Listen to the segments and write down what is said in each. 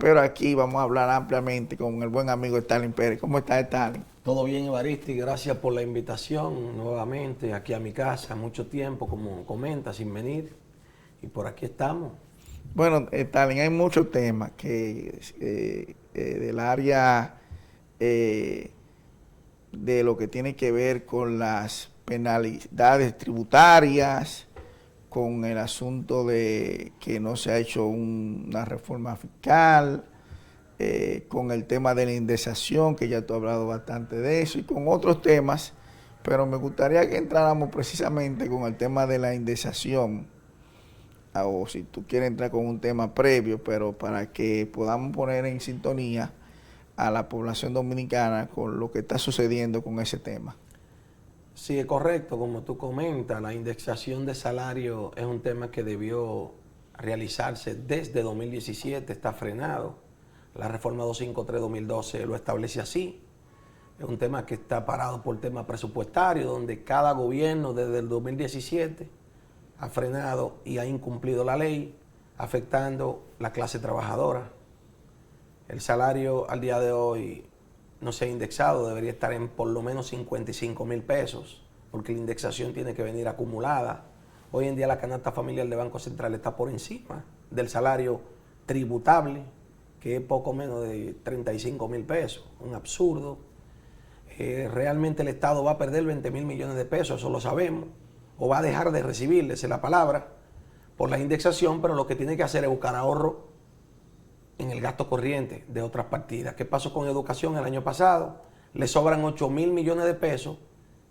pero aquí vamos a hablar ampliamente con el buen amigo Stalin Pérez. ¿Cómo está Stalin? Todo bien, Evaristi, gracias por la invitación nuevamente aquí a mi casa, mucho tiempo, como comenta, sin venir, y por aquí estamos. Bueno, Stalin, hay muchos temas que del área de lo que tiene que ver con las penalidades tributarias, con el asunto de que no se ha hecho una reforma fiscal, con el tema de la indexación, que ya tú has hablado bastante de eso, y con otros temas, pero me gustaría que entráramos precisamente con el tema de la indexación, o si tú quieres entrar con un tema previo, pero para que podamos poner en sintonía a la población dominicana con lo que está sucediendo con ese tema. Sí, es correcto, como tú comentas, la indexación de salario es un tema que debió realizarse desde 2017, está frenado. La reforma 253-2012 lo establece así. Es un tema que está parado por tema presupuestario, donde cada gobierno desde el 2017 ha frenado y ha incumplido la ley, afectando la clase trabajadora. El salario al día de hoy no se ha indexado, debería estar en por lo menos 55,000 pesos, porque la indexación tiene que venir acumulada. Hoy en día la canasta familiar de Banco Central está por encima del salario tributable, que es poco menos de 35,000 pesos, un absurdo. Realmente el Estado va a perder 20,000 millones de pesos, eso lo sabemos, o va a dejar de recibirle, esa es la palabra, por la indexación, pero lo que tiene que hacer es buscar ahorro en el gasto corriente de otras partidas. ¿Qué pasó con educación el año pasado? Le sobran 8,000 millones de pesos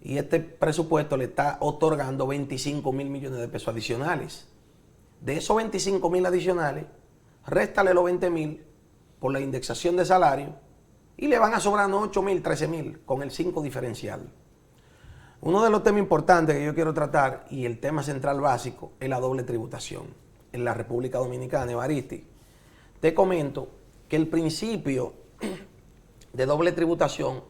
y este presupuesto le está otorgando 25,000 millones de pesos adicionales. De esos 25,000 adicionales, réstale los 20,000 por la indexación de salario y le van a sobrar 8,000, 13,000 con el 5 diferencial. Uno de los temas importantes que yo quiero tratar y el tema central básico es la doble tributación en la República Dominicana. Evaristi, te comento que el principio de doble tributación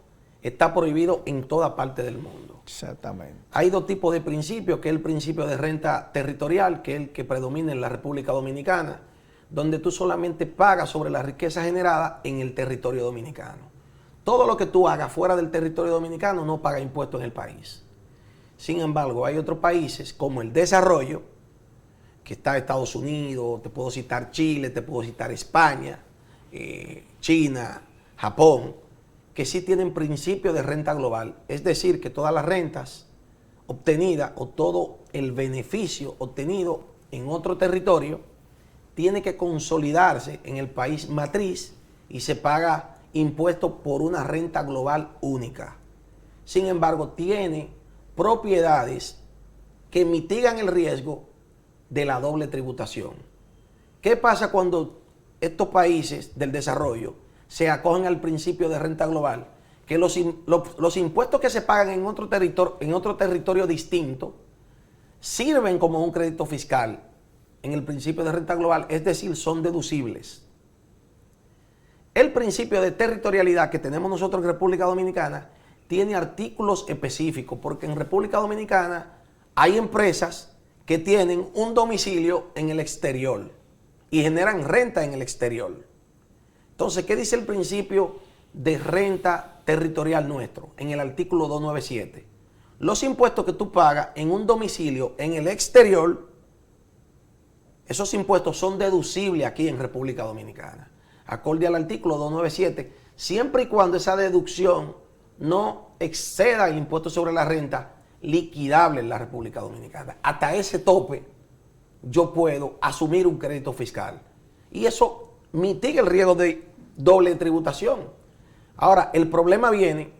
está prohibido en toda parte del mundo. Exactamente. Hay dos tipos de principios, que es el principio de renta territorial, que es el que predomina en la República Dominicana, donde tú solamente pagas sobre la riqueza generada en el territorio dominicano. Todo lo que tú hagas fuera del territorio dominicano no paga impuestos en el país. Sin embargo, hay otros países como el desarrollo, que está Estados Unidos, te puedo citar Chile, te puedo citar España, China, Japón, que sí tienen principio de renta global. Es decir, que todas las rentas obtenidas o todo el beneficio obtenido en otro territorio tiene que consolidarse en el país matriz y se paga impuestos por una renta global única. Sin embargo, tiene propiedades que mitigan el riesgo de la doble tributación. ¿Qué pasa cuando estos países del desarrollo se acogen al principio de renta global? Que los impuestos que se pagan en otro territorio distinto sirven como un crédito fiscal en el principio de renta global, es decir, son deducibles. El principio de territorialidad que tenemos nosotros en República Dominicana tiene artículos específicos, porque en República Dominicana hay empresas que tienen un domicilio en el exterior y generan renta en el exterior. Entonces, ¿qué dice el principio de renta territorial nuestro? En el artículo 297. Los impuestos que tú pagas en un domicilio en el exterior, esos impuestos son deducibles aquí en República Dominicana. Acorde al artículo 297, siempre y cuando esa deducción no exceda el impuesto sobre la renta liquidable en la República Dominicana. Hasta ese tope yo puedo asumir un crédito fiscal. Y eso mitiga el riesgo de doble tributación. Ahora, el problema viene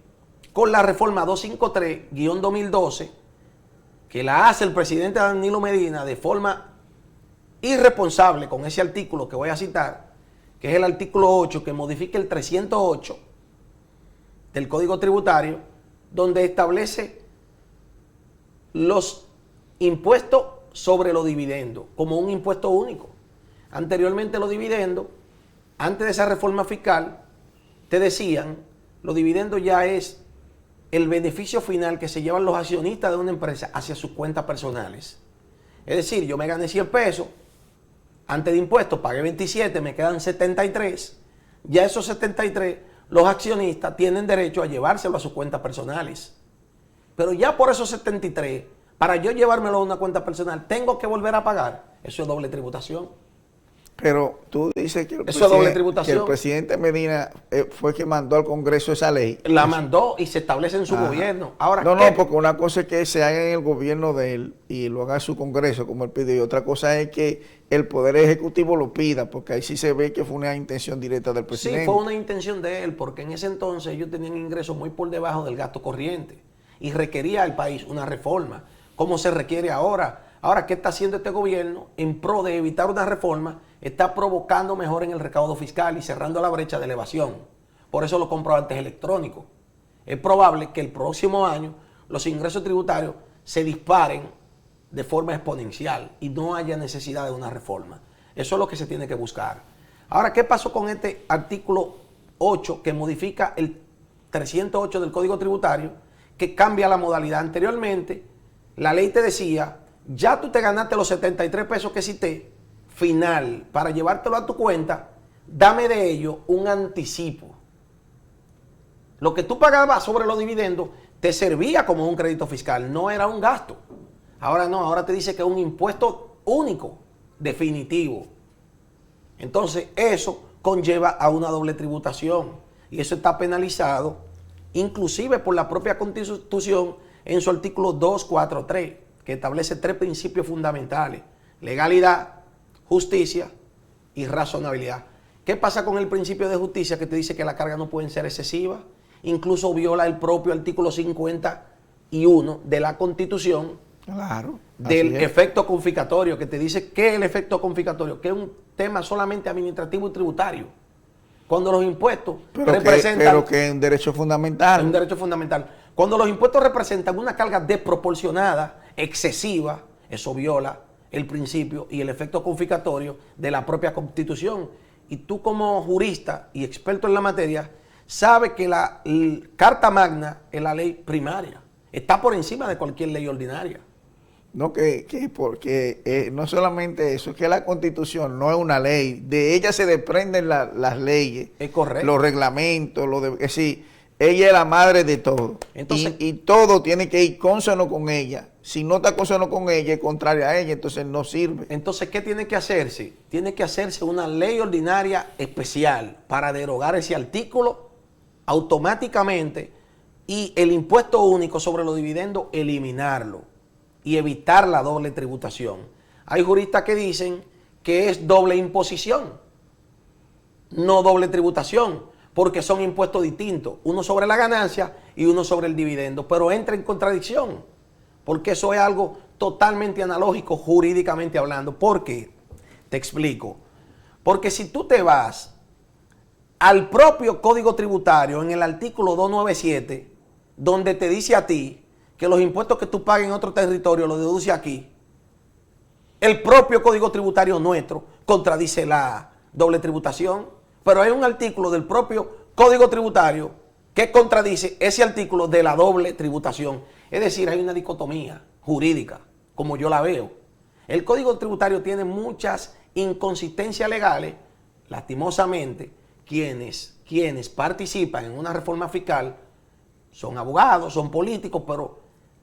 con la reforma 253-2012, que la hace el presidente Danilo Medina de forma irresponsable con ese artículo que voy a citar, que es el artículo 8, que modifica el 308 del Código Tributario, donde establece los impuestos sobre los dividendos como un impuesto único. Anteriormente los dividendos, antes de esa reforma fiscal, te decían, los dividendos ya es el beneficio final que se llevan los accionistas de una empresa hacia sus cuentas personales. Es decir, yo me gané 100 pesos, Antes de impuestos pagué 27, me quedan 73. Ya esos 73, los accionistas tienen derecho a llevárselo a sus cuentas personales. Pero ya por esos 73, para yo llevármelo a una cuenta personal, tengo que volver a pagar. Eso es doble tributación. Pero tú dices que Eso es doble tributación. que el presidente Medina fue que mandó al Congreso esa ley. La mandó y se establece en su gobierno. Ahora, no, porque una cosa es que se haga en el gobierno de él y lo haga en su Congreso, como él pidió, y otra cosa es que el Poder Ejecutivo lo pida, porque ahí sí se ve que fue una intención directa del presidente. Sí, fue una intención de él, porque en ese entonces ellos tenían ingresos muy por debajo del gasto corriente y requería el país una reforma, como se requiere ahora. Ahora, ¿qué está haciendo este gobierno en pro de evitar una reforma? Está provocando mejor en el recaudo fiscal y cerrando la brecha de elevación. Por eso los comprobantes electrónicos. Es probable que el próximo año los ingresos tributarios se disparen de forma exponencial y no haya necesidad de una reforma. Eso es lo que se tiene que buscar. Ahora, ¿qué pasó con este artículo 8 que modifica el 308 del Código Tributario, que cambia la modalidad? Anteriormente, la ley te decía, ya tú te ganaste los 73 pesos que cité, final, para llevártelo a tu cuenta, dame de ello un anticipo. Lo que tú pagabas sobre los dividendos te servía como un crédito fiscal, no era un gasto. Ahora no, ahora te dice que es un impuesto único, definitivo. Entonces eso conlleva a una doble tributación y eso está penalizado inclusive por la propia Constitución en su artículo 243, que establece 3 principios fundamentales: legalidad, justicia y razonabilidad. ¿Qué pasa con el principio de justicia que te dice que las cargas no pueden ser excesivas? Incluso viola el propio artículo 51 de la Constitución, claro, del efecto confiscatorio, que te dice que el efecto confiscatorio, que es un tema solamente administrativo y tributario. Cuando los impuestos representan... Pero que es un derecho fundamental. Es un derecho fundamental. Cuando los impuestos representan una carga desproporcionada, excesiva, eso viola el principio y el efecto confiscatorio de la propia Constitución. Y tú como jurista y experto en la materia, sabes que la Carta Magna es la ley primaria. Está por encima de cualquier ley ordinaria. No, porque no solamente eso, es que la Constitución no es una ley, de ella se desprenden las leyes, es correcto, los reglamentos, es decir, ella es la madre de todo. Entonces, y todo tiene que ir consono con ella. Si no está consono con ella, es contrario a ella, entonces no sirve. Entonces, ¿qué tiene que hacerse? Tiene que hacerse una ley ordinaria especial para derogar ese artículo automáticamente y el impuesto único sobre los dividendos, eliminarlo y evitar la doble tributación. Hay juristas que dicen que es doble imposición, no doble tributación, porque son impuestos distintos, uno sobre la ganancia y uno sobre el dividendo, pero entra en contradicción, porque eso es algo totalmente analógico jurídicamente hablando. ¿Por qué? Te explico. Porque si tú te vas al propio Código Tributario en el artículo 297, donde te dice a ti que los impuestos que tú pagues en otro territorio los deduce aquí, el propio Código Tributario nuestro contradice la doble tributación, pero hay un artículo del propio Código Tributario que contradice ese artículo de la doble tributación. Es decir, hay una dicotomía jurídica, como yo la veo. El Código Tributario tiene muchas inconsistencias legales. Lastimosamente, quienes participan en una reforma fiscal son abogados, son políticos, pero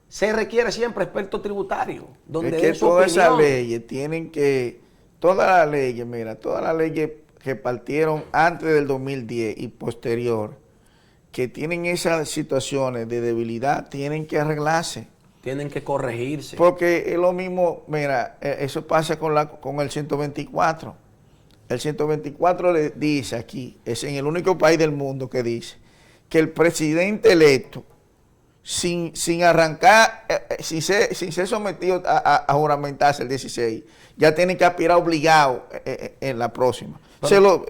se requiere siempre experto tributario. Donde es que todas esas leyes tienen que, todas las leyes que partieron antes del 2010 y posterior, que tienen esas situaciones de debilidad, tienen que arreglarse. Tienen que corregirse. Porque es lo mismo, mira, eso pasa con el 124. El 124 le dice aquí, es en el único país del mundo que dice que el presidente electo, sin arrancar, sin ser sometido a juramentarse el 16, ya tiene que aspirar obligado en la próxima.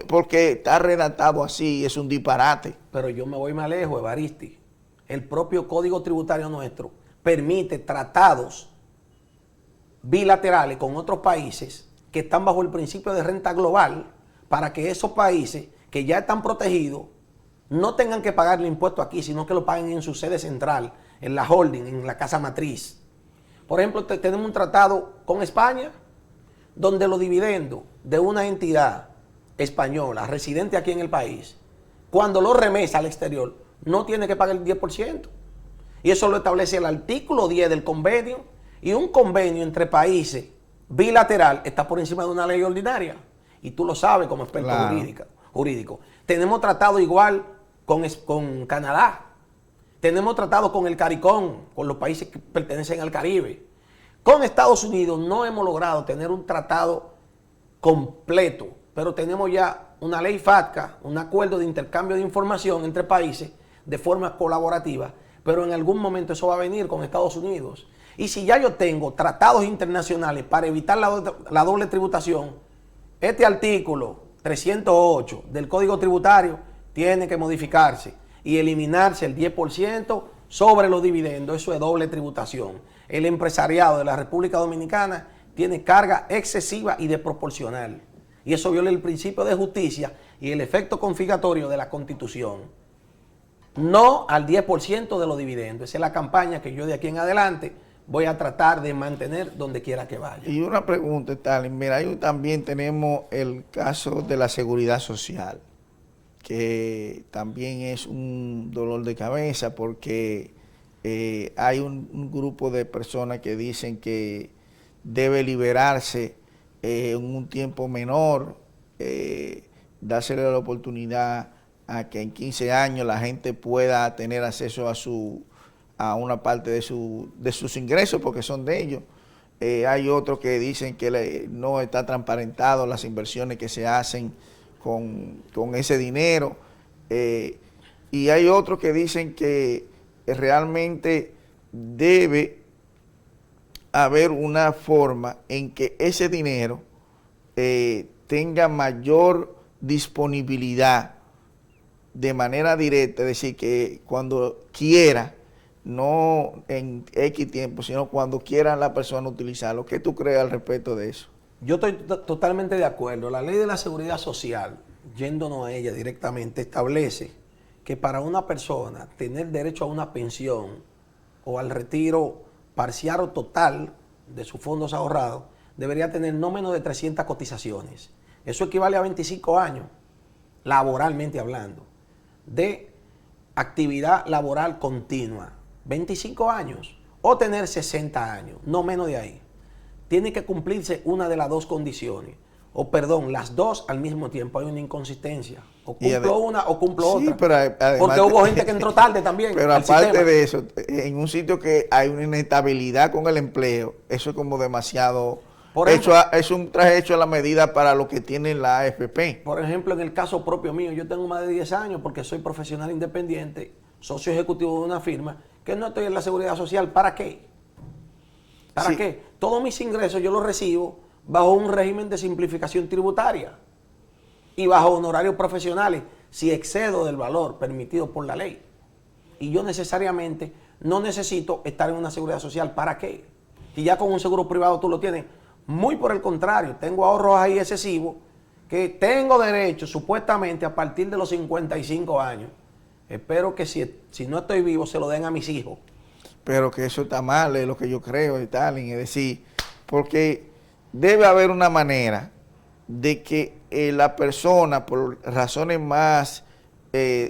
Porque está redactado así, es un disparate. Pero yo me voy más lejos, Evaristi. El propio Código Tributario nuestro permite tratados bilaterales con otros países que están bajo el principio de renta global para que esos países que ya están protegidos no tengan que pagar el impuesto aquí, sino que lo paguen en su sede central, en la holding, en la casa matriz. Por ejemplo, tenemos un tratado con España donde los dividendos de una entidad española residente aquí en el país, cuando lo remesa al exterior, no tiene que pagar el 10%. Y eso lo establece el artículo 10 del convenio, y un convenio entre países bilateral está por encima de una ley ordinaria. Y tú lo sabes como experto jurídico. Tenemos tratado igual con Canadá. Tenemos tratado con el CARICOM, con los países que pertenecen al Caribe. Con Estados Unidos no hemos logrado tener un tratado completo, pero tenemos ya una ley FATCA, un acuerdo de intercambio de información entre países de forma colaborativa, pero en algún momento eso va a venir con Estados Unidos. Y si ya yo tengo tratados internacionales para evitar la doble tributación, este artículo 308 del Código Tributario tiene que modificarse y eliminarse el 10% sobre los dividendos. Eso es doble tributación. El empresariado de la República Dominicana tiene carga excesiva y desproporcional. Y eso viola el principio de justicia y el efecto confiscatorio de la Constitución. No al 10% de los dividendos. Esa es la campaña que yo de aquí en adelante voy a tratar de mantener donde quiera que vaya. Y una pregunta, Stalin. Mira, ahí también tenemos el caso de la seguridad social, que también es un dolor de cabeza porque hay un grupo de personas que dicen que debe liberarse en un tiempo menor, dársele la oportunidad a que en 15 años la gente pueda tener acceso a una parte de sus ingresos porque son de ellos. Hay otros que dicen que no está transparentado las inversiones que se hacen con ese dinero, y hay otros que dicen que realmente debe haber una forma en que ese dinero tenga mayor disponibilidad de manera directa, es decir, que cuando quiera, no en X tiempo, sino cuando quiera la persona utilizarlo. ¿Qué tú crees al respecto de eso? Yo estoy totalmente de acuerdo. La ley de la seguridad social, yéndonos a ella directamente, establece que para una persona tener derecho a una pensión o al retiro parcial o total de sus fondos ahorrados, debería tener no menos de 300 cotizaciones. Eso equivale a 25 años, laboralmente hablando, de actividad laboral continua. 25 años o tener 60 años, no menos de ahí. Tiene que cumplirse una de las dos condiciones, o perdón, las dos al mismo tiempo. Hay una inconsistencia, o cumplo una o cumplo otra, pero además, porque hubo gente que entró tarde también. Pero aparte de eso, en un sitio que hay una inestabilidad con el empleo, eso es como demasiado. Por ejemplo, es un traje hecho a la medida para lo que tiene la AFP. Por ejemplo, en el caso propio mío, yo tengo más de 10 años porque soy profesional independiente, socio ejecutivo de una firma, que no estoy en la seguridad social. ¿Para qué? ¿Para qué? Todos mis ingresos yo los recibo bajo un régimen de simplificación tributaria y bajo honorarios profesionales si excedo del valor permitido por la ley. Y yo necesariamente no necesito estar en una seguridad social. ¿Para qué? Si ya con un seguro privado tú lo tienes. Muy por el contrario, tengo ahorros ahí excesivos que tengo derecho supuestamente a partir de los 55 años. Espero que si no estoy vivo se lo den a mis hijos. Pero que eso está mal, es lo que yo creo, Stalin. Es decir, porque debe haber una manera de que la persona, por razones más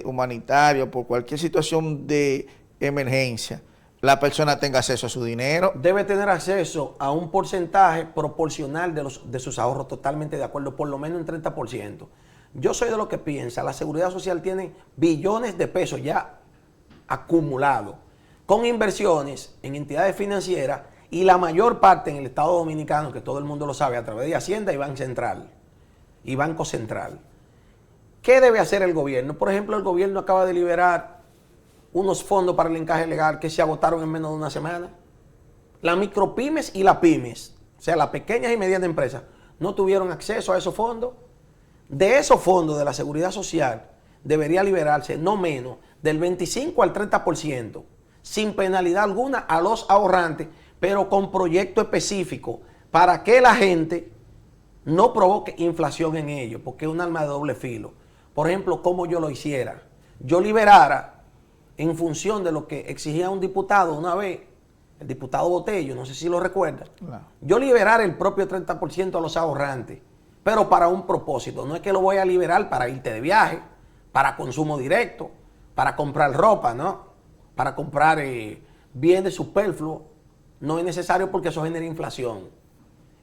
humanitarias, por cualquier situación de emergencia, la persona tenga acceso a su dinero. Debe tener acceso a un porcentaje proporcional de sus ahorros, totalmente de acuerdo, por lo menos un 30%. Yo soy de los que piensa, la seguridad social tiene billones de pesos ya acumulados, con inversiones en entidades financieras y la mayor parte en el Estado Dominicano, que todo el mundo lo sabe, a través de Hacienda y Banco Central. ¿Qué debe hacer el gobierno? Por ejemplo, el gobierno acaba de liberar unos fondos para el encaje legal que se agotaron en menos de una semana. Las micropymes y las pymes, o sea, las pequeñas y medianas empresas, no tuvieron acceso a esos fondos. De esos fondos de la seguridad social debería liberarse no menos del 25 al 30%, sin penalidad alguna a los ahorrantes, pero con proyecto específico para que la gente no provoque inflación en ellos, porque es un arma de doble filo. Por ejemplo, como yo lo hiciera, yo liberara en función de lo que exigía un diputado una vez, el diputado Botello, no sé si lo recuerda, yo liberara el propio 30% a los ahorrantes, pero para un propósito. No es que lo voy a liberar para irte de viaje, para consumo directo, para comprar ropa, ¿no? Para comprar bienes superfluos. No es necesario porque eso genera inflación.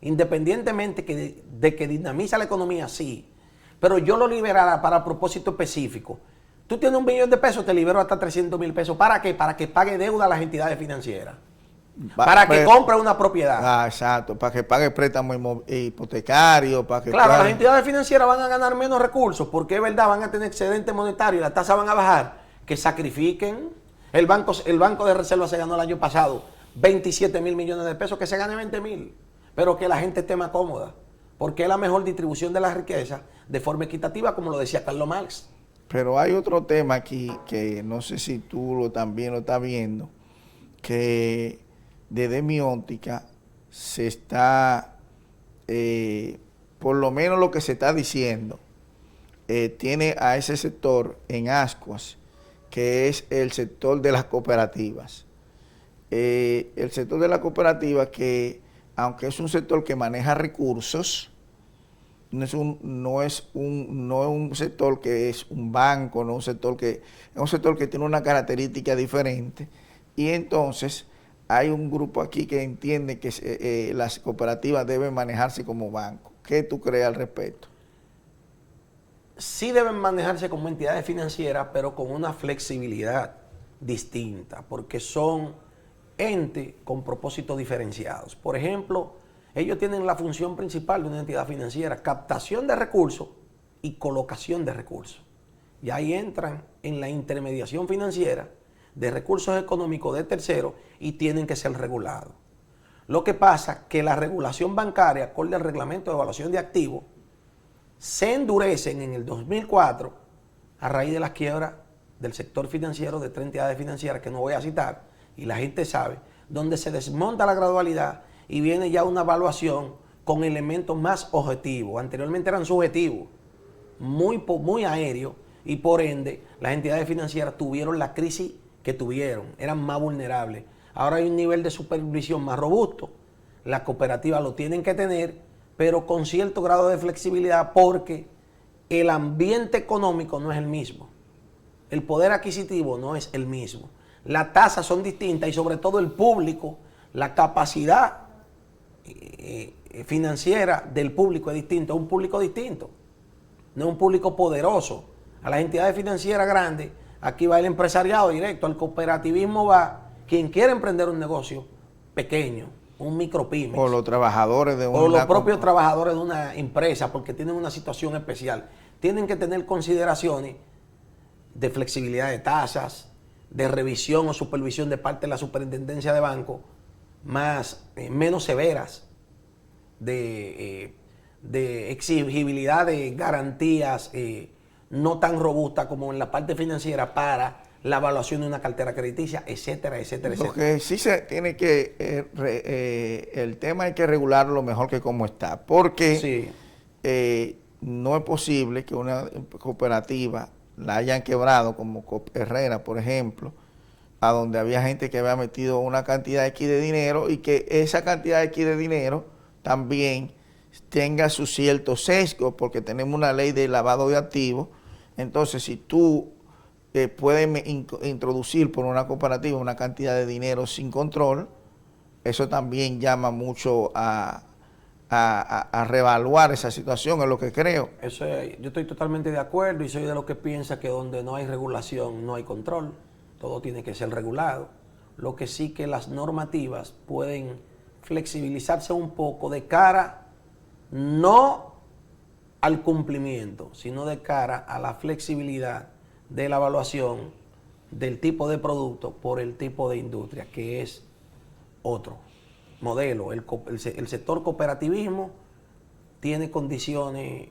Independientemente de que dinamiza la economía, sí. Pero yo lo liberará para propósito específico. Tú tienes 1 millón de pesos, te libero hasta 300,000 pesos. ¿Para qué? Para que pague deuda a las entidades financieras. Para que compre una propiedad. Ah, exacto, para que pague préstamo hipotecario, para que claro, puedan... las entidades financieras van a ganar menos recursos porque es verdad, van a tener excedente monetario y las tasas van a bajar. Que sacrifiquen. El Banco de Reserva se ganó el año pasado 27,000 millones de pesos, que se gane 20,000. Pero que la gente esté más cómoda. Porque es la mejor distribución de la riqueza de forma equitativa, como lo decía Carlos Marx. Pero hay otro tema aquí que no sé si tú también lo estás viendo, que desde mi óptica se está, por lo menos lo que se está diciendo, tiene a ese sector en ascuas, que es el sector de las cooperativas. El sector de las cooperativas que, aunque es un sector que maneja recursos, no es un sector que es un banco, no es un sector que tiene una característica diferente, y entonces hay un grupo aquí que entiende que las cooperativas deben manejarse como banco. ¿Qué tú crees al respecto? Sí deben manejarse como entidades financieras, pero con una flexibilidad distinta, porque son entes con propósitos diferenciados. Por ejemplo, ellos tienen la función principal de una entidad financiera: captación de recursos y colocación de recursos. Y ahí entran en la intermediación financiera de recursos económicos de terceros y tienen que ser regulados. Lo que pasa es que la regulación bancaria, acorde al reglamento de evaluación de activos, se endurecen en el 2004 a raíz de las quiebras del sector financiero de 3 entidades financieras que no voy a citar, y la gente sabe, donde se desmonta la gradualidad y viene ya una evaluación con elementos más objetivos. Anteriormente eran subjetivos, muy aéreos, y por ende las entidades financieras tuvieron la crisis que tuvieron, eran más vulnerables. Ahora hay un nivel de supervisión más robusto, las cooperativas lo tienen que tener, pero con cierto grado de flexibilidad, porque el ambiente económico no es el mismo, el poder adquisitivo no es el mismo, las tasas son distintas y sobre todo el público, la capacidad financiera del público es distinto, es un público distinto, no es un público poderoso. A las entidades financieras grandes, aquí va el empresariado directo, al cooperativismo va quien quiere emprender un negocio pequeño, un micropyme. O los trabajadores de una... O los propios trabajadores de una empresa, porque tienen una situación especial. Tienen que tener consideraciones de flexibilidad de tasas, de revisión o supervisión de parte de la superintendencia de banco, menos severas, de exigibilidad de garantías no tan robustas como en la parte financiera para la evaluación de una cartera crediticia, etcétera, etcétera, etcétera. Porque sí se tiene que, el tema hay que regularlo mejor que como está, porque sí. No es posible que una cooperativa la hayan quebrado, como Herrera, por ejemplo, a donde había gente que había metido una cantidad X de dinero y que esa cantidad X de dinero también tenga su cierto sesgo, porque tenemos una ley de lavado de activos. Entonces, si tú puedes introducir por una cooperativa una cantidad de dinero sin control, eso también llama mucho a reevaluar esa situación, es lo que creo. Yo estoy totalmente de acuerdo y soy de los que piensa que donde no hay regulación no hay control, todo tiene que ser regulado. Lo que sí que las normativas pueden flexibilizarse un poco de cara no al cumplimiento, sino de cara a la flexibilidad de la evaluación del tipo de producto por el tipo de industria, que es otro modelo. El sector cooperativismo tiene condiciones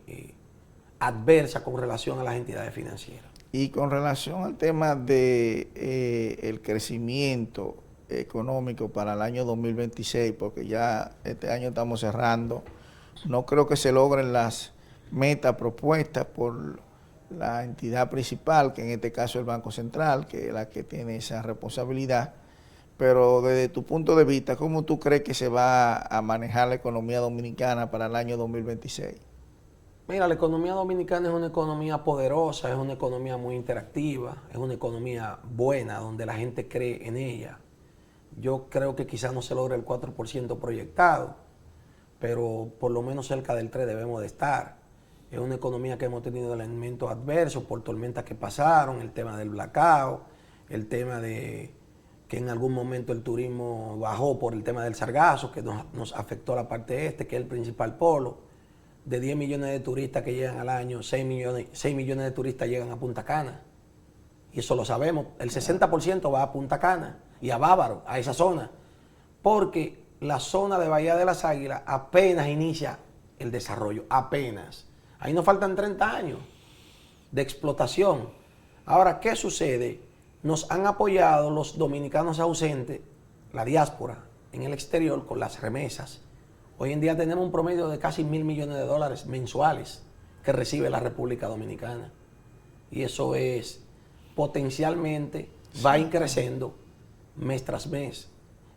adversas con relación a las entidades financieras. Y con relación al tema de el crecimiento económico para el año 2026, porque ya este año estamos cerrando, no creo que se logren las metas propuestas por la entidad principal, que en este caso es el Banco Central, que es la que tiene esa responsabilidad. Pero desde tu punto de vista, ¿cómo tú crees que se va a manejar la economía dominicana para el año 2026? Mira, la economía dominicana es una economía poderosa, es una economía muy interactiva, es una economía buena, donde la gente cree en ella. Yo creo que quizás no se logre el 4% proyectado, pero por lo menos cerca del 3% debemos de estar. Es una economía que hemos tenido elementos adversos por tormentas que pasaron, el tema del blackout, el tema de que en algún momento el turismo bajó por el tema del sargazo, que nos afectó a la parte este, que es el principal polo. De 10 millones de turistas que llegan al año, 6 millones de turistas llegan a Punta Cana. Y eso lo sabemos. El 60% va a Punta Cana y a Bávaro, a esa zona. Porque la zona de Bahía de las Águilas apenas inicia el desarrollo, apenas. Ahí nos faltan 30 años de explotación. Ahora, ¿qué sucede? Nos han apoyado los dominicanos ausentes, la diáspora, en el exterior con las remesas. Hoy en día tenemos un promedio de casi $1.000 millones mensuales que recibe la República Dominicana. Y eso es, potencialmente, va a ir creciendo mes tras mes.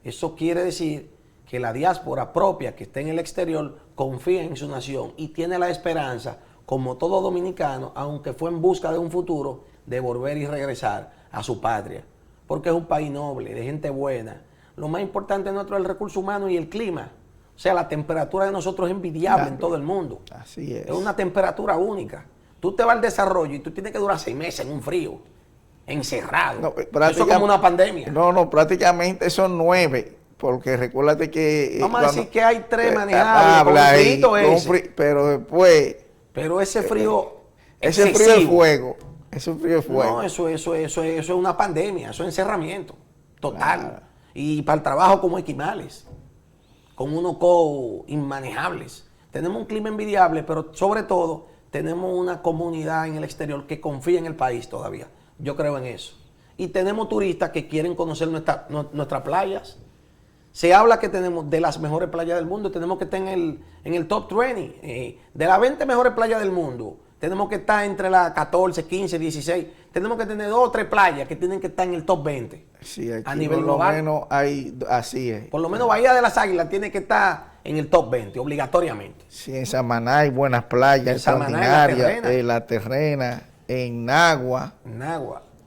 Eso quiere decir que la diáspora propia que está en el exterior confía en su nación y tiene la esperanza, como todo dominicano, aunque fue en busca de un futuro, de volver y regresar a su patria. Porque es un país noble, de gente buena. Lo más importante nuestro es el recurso humano y el clima. O sea, la temperatura de nosotros es envidiable en todo el mundo. Así es. Es una temperatura única. Tú te vas al desarrollo y tú tienes que durar 6 meses en un frío, encerrado. No, eso es como una pandemia. No, prácticamente son 9. Porque recuérdate que... Vamos a decir que hay 3 manejables, pero después... Pero ese frío ese frío es fuego. Ese frío es fuego. No, eso es una pandemia, eso es encerramiento total. Claro. Y para el trabajo como esquimales, con unos inmanejables. Tenemos un clima envidiable, pero sobre todo tenemos una comunidad en el exterior que confía en el país todavía. Yo creo en eso. Y tenemos turistas que quieren conocer nuestras playas. Se habla que tenemos de las mejores playas del mundo, tenemos que estar en el top 20. De las 20 mejores playas del mundo, tenemos que estar entre las 14, 15, 16. Tenemos que tener 2 o 3 playas que tienen que estar en el top 20. Sí, aquí a nivel global. Por lo menos hay, así es. Por lo menos Bahía de las Águilas tiene que estar en el top 20, obligatoriamente. Sí, en Samaná hay buenas playas extraordinarias. En La Terrena, en Nagua.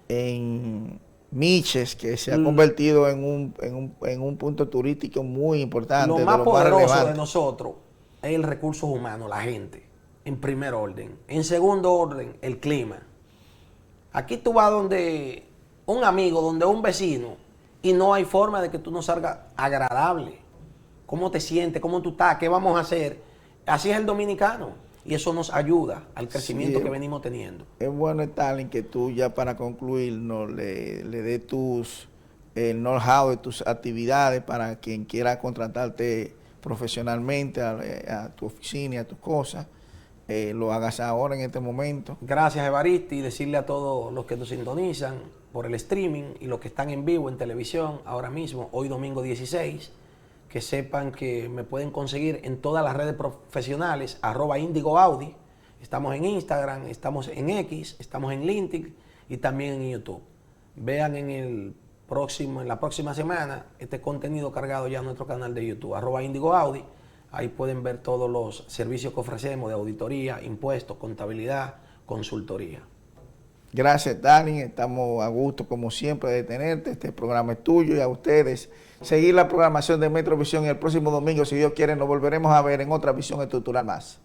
En Miches, que se ha convertido en un punto turístico muy importante. Lo más poderoso de nosotros es el recurso humano, la gente, en primer orden. En segundo orden, el clima. Aquí tú vas donde un amigo, donde un vecino, y no hay forma de que tú no salgas agradable. ¿Cómo te sientes? ¿Cómo tú estás? ¿Qué vamos a hacer? Así es el dominicano. Y eso nos ayuda al crecimiento que venimos teniendo. Es bueno, Stalin, que tú ya para concluir le dé el know-how de tus actividades para quien quiera contratarte profesionalmente a tu oficina y a tus cosas. Lo hagas ahora en este momento. Gracias, Evaristi, y decirle a todos los que nos sintonizan por el streaming y los que están en vivo en televisión ahora mismo, hoy domingo 16, que sepan que me pueden conseguir en todas las redes profesionales, @IndigoAudi. Estamos en Instagram, estamos en X, estamos en LinkedIn y también en YouTube. Vean en la próxima semana este contenido cargado ya en nuestro canal de YouTube, @IndigoAudi. Ahí pueden ver todos los servicios que ofrecemos de auditoría, impuestos, contabilidad, consultoría. Gracias, Dani. Estamos a gusto, como siempre, de tenerte. Este programa es tuyo y a ustedes. Seguir la programación de Metrovisión y el próximo domingo, si Dios quiere, nos volveremos a ver en otra visión estructural más.